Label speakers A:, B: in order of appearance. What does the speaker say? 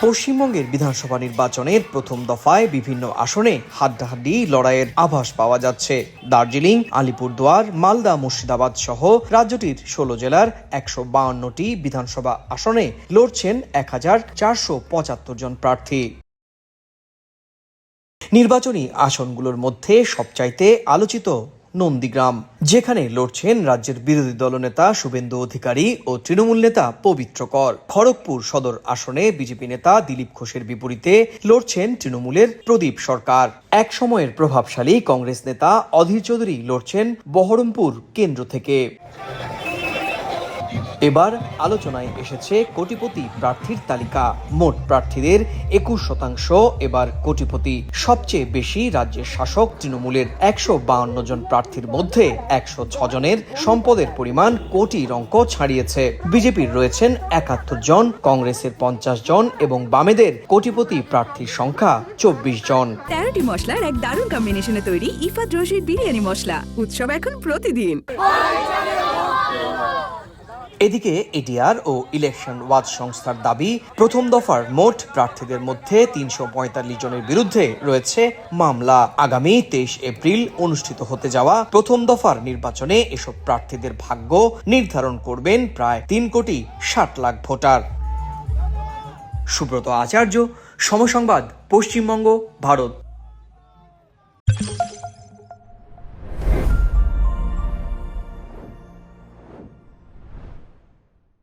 A: পশ্চিমবঙ্গের বিধানসভা নির্বাচনের প্রথম দফায় বিভিন্ন আসনে হাড্ডাহাড্ডি লড়াইয়ের আভাস পাওয়া যাচ্ছে। দার্জিলিং, আলিপুরদুয়ার, মালদা, মুর্শিদাবাদ সহ রাজ্যটির ১৬ জেলার ১৫২টি বিধানসভা আসনে লড়ছেন ১,৪৭৫ জন প্রার্থী। নির্বাচনী আসনগুলোর মধ্যে সবচাইতে আলোচিত নন্দীগ্রাম, যেখানে লড়ছেন রাজ্যের বিরোধী দলনেতা শুভেন্দু অধিকারী ও তৃণমূল নেতা পবিত্র কর। খড়গপুর সদর আসনে বিজেপি নেতা দিলীপ ঘোষের বিপরীতে লড়ছেন তৃণমূলের প্রদীপ সরকার। এক সময়ের প্রভাবশালী কংগ্রেস নেতা অধীর চৌধুরী লড়ছেন বহরমপুর কেন্দ্র থেকে। এবার আলোচনায় এসেছে কোটিপতি প্রার্থীর তালিকা। মোট প্রার্থীদের ২১% এবার কোটিপতি। সবচেয়ে বেশি রাজ্যের শাসক তৃণমূলের ১৫২ জন প্রার্থীর মধ্যে ১০৬ জনের সম্পদের পরিমাণ কোটির অঙ্ক ছাড়িয়েছে। বিজেপির রয়েছেন ৭১ জন, কংগ্রেসের ৫০ জন এবং বামেদের কোটিপতি প্রার্থীর সংখ্যা ২৪ জন।
B: ১৩টি মশলার এক দারুণ কম্বিনেশনে তৈরি ইফাত রশিদ বিরিয়ানি মশলা। উৎসব এখন প্রতিদিন।
A: এদিকে এটিআর ও ইলেকশন ওয়াচ সংস্থার দাবি, প্রথম দফার মোট প্রার্থীদের মধ্যে ৩৪৫ জনের বিরুদ্ধে রয়েছে মামলা। আগামী ২৩ এপ্রিল অনুষ্ঠিত হতে যাওয়া প্রথম দফার নির্বাচনে এসব প্রার্থীদের ভাগ্য নির্ধারণ করবেন প্রায় ৩,৬০,০০,০০০ ভোটার। সুব্রত আচার্য, সময় সংবাদ, পশ্চিমবঙ্গ, ভারত।